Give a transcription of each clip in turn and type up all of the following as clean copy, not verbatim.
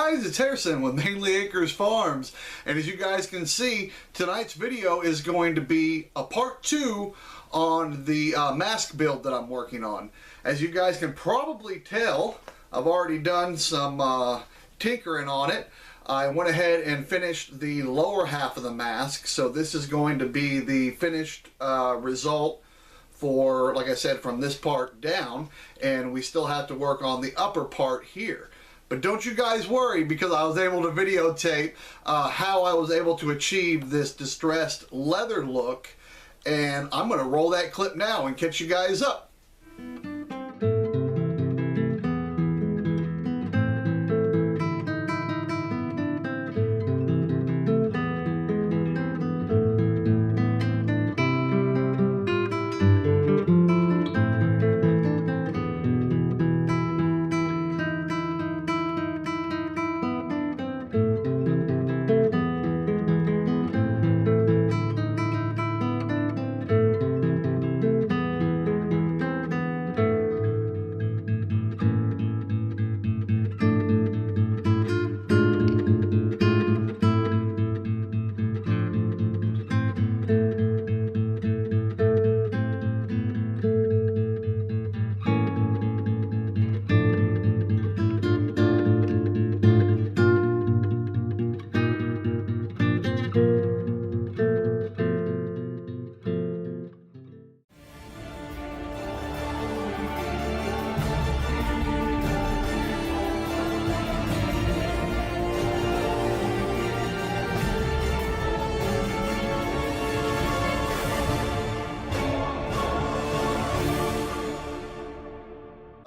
guys, it's Harrison with Mainely Acres Farms, and as you guys can see, tonight's video is going to be a part 2 on the mask build that I'm working on. As you guys can probably tell, I've already done some tinkering on it. I went ahead and finished the lower half of the mask, so this is going to be the finished result for, like I said, from this part down, and we still have to work on the upper part here. But don't you guys worry, because I was able to videotape how I was able to achieve this distressed leather look, and I'm going to roll that clip now and catch you guys up.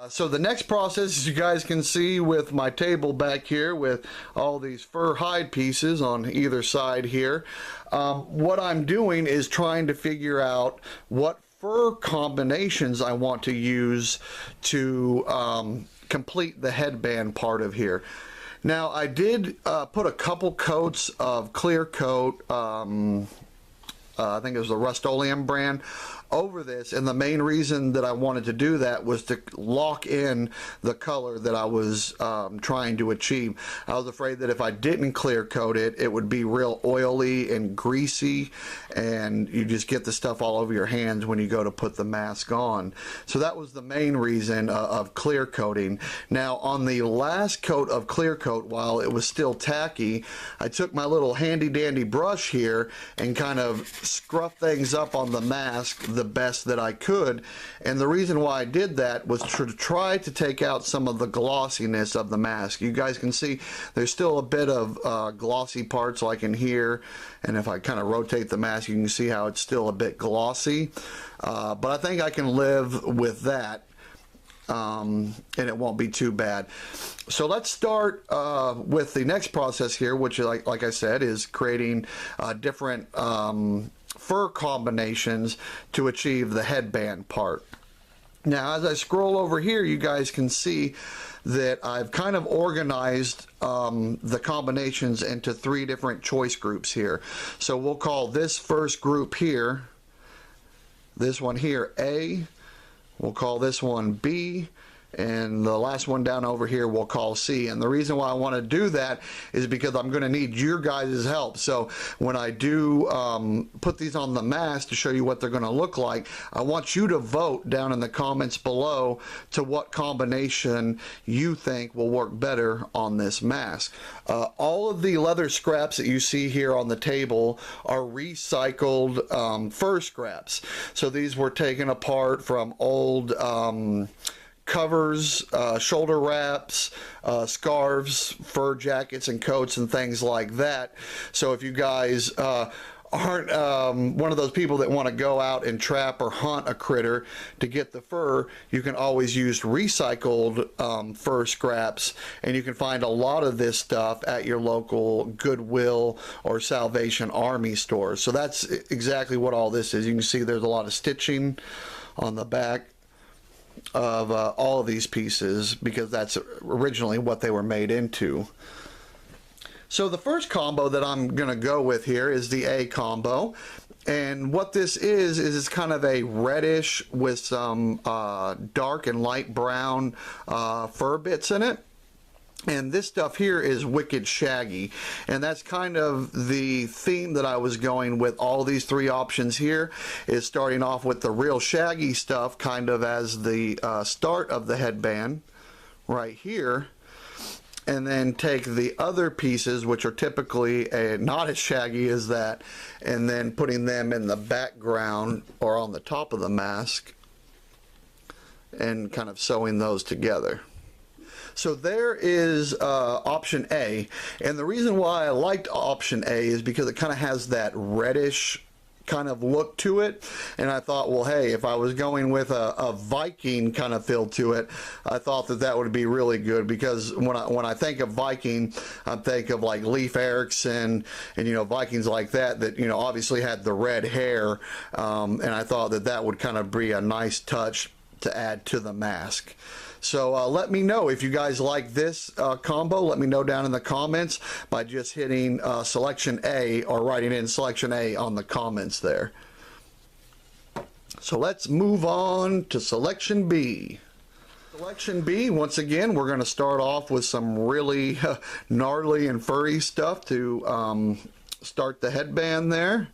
So the next process, as you guys can see with my table back here with all these fur hide pieces on either side here, what I'm doing is trying to figure out what fur combinations I want to use to complete the headband part of here. Now I did put a couple coats of clear coat, I think it was the Rust-Oleum brand, over this, and the main reason that I wanted to do that was to lock in the color that I was trying to achieve. I was afraid that if I didn't clear coat it, it would be real oily and greasy, and you just get the stuff all over your hands when you go to put the mask on. So that was the main reason of clear coating. Now on the last coat of clear coat, while it was still tacky, I took my little handy dandy brush here and kind of scruff things up on the mask the best that I could, and the reason why I did that was to try to take out some of the glossiness of the mask. You guys can see there's still a bit of glossy parts like in here, and if I kind of rotate the mask you can see how it's still a bit glossy, but I think I can live with that, and it won't be too bad. So let's start with the next process here, which like I said is creating different fur combinations to achieve the headband part. Now as I scroll over here you guys can see that I've kind of organized the combinations into 3 different choice groups here. So we'll call this first group here, this one here, A. We'll call this one B, and the last one down over here we'll call C. And the reason why I want to do that is because I'm going to need your guys' help. So when I do put these on the mask to show you what they're going to look like, I want you to vote down in the comments below to what combination you think will work better on this mask. All of the leather scraps that you see here on the table are recycled fur scraps. So these were taken apart from old covers, shoulder wraps, scarves, fur jackets and coats and things like that. So if you guys aren't one of those people that want to go out and trap or hunt a critter to get the fur, you can always use recycled fur scraps, and you can find a lot of this stuff at your local Goodwill or Salvation Army stores. So that's exactly what all this is. You can see there's a lot of stitching on the back of all of these pieces because that's originally what they were made into. So the first combo that I'm going to go with here is the A combo, and what this is it's kind of a reddish with some dark and light brown fur bits in it. And this stuff here is wicked shaggy, and that's kind of the theme that I was going with. All these three options here is starting off with the real shaggy stuff kind of as the start of the headband right here, and then take the other pieces, which are typically not as shaggy as that, and then putting them in the background or on the top of the mask and kind of sewing those together. So there is option A, and the reason why I liked option A is because it kind of has that reddish kind of look to it, and I thought, well, hey, if I was going with a Viking kind of feel to it, I thought that that would be really good, because when I think of Viking, I think of like Leif Erikson and you know, Vikings like that you know, obviously had the red hair, and I thought that that would kind of be a nice touch to add to the mask. So let me know if you guys like this combo. Let me know down in the comments by just hitting selection A or writing in selection A on the comments there. So let's move on to selection B. Selection B, once again, we're going to start off with some really gnarly and furry stuff to start the headband there.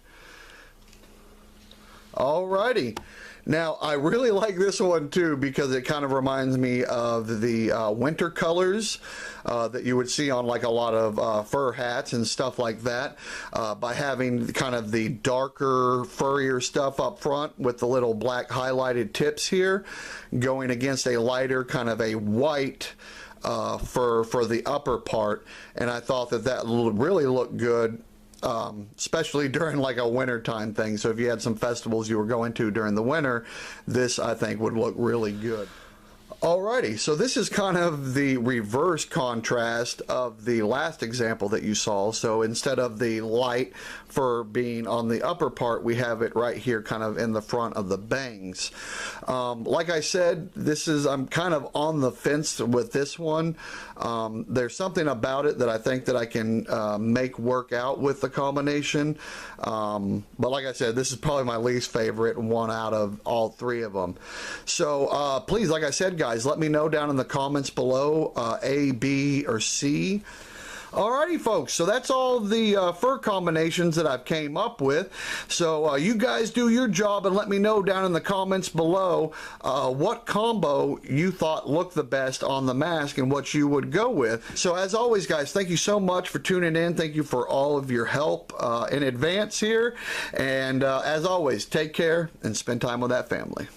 Alrighty. Now, I really like this one too, because it kind of reminds me of the winter colors that you would see on like a lot of fur hats and stuff like that, by having kind of the darker, furrier stuff up front with the little black highlighted tips here, going against a lighter kind of a white fur for the upper part. And I thought that that really looked good, especially during like a wintertime thing. So if you had some festivals you were going to during the winter, this I think would look really good. Alrighty, so this is kind of the reverse contrast of the last example that you saw. So instead of the light fur being on the upper part, we have it right here kind of in the front of the bangs. Like I said, I'm kind of on the fence with this one. There's something about it that I think that I can make work out with the combination. But like I said, this is probably my least favorite one out of all three of them. So please, like I said, guys, let me know down in the comments below, A, B, or C. Alrighty, folks, so that's all the fur combinations that I've came up with. So you guys do your job and let me know down in the comments below what combo you thought looked the best on the mask and what you would go with. So as always, guys, thank you so much for tuning in. Thank you for all of your help in advance here. And as always, take care and spend time with that family.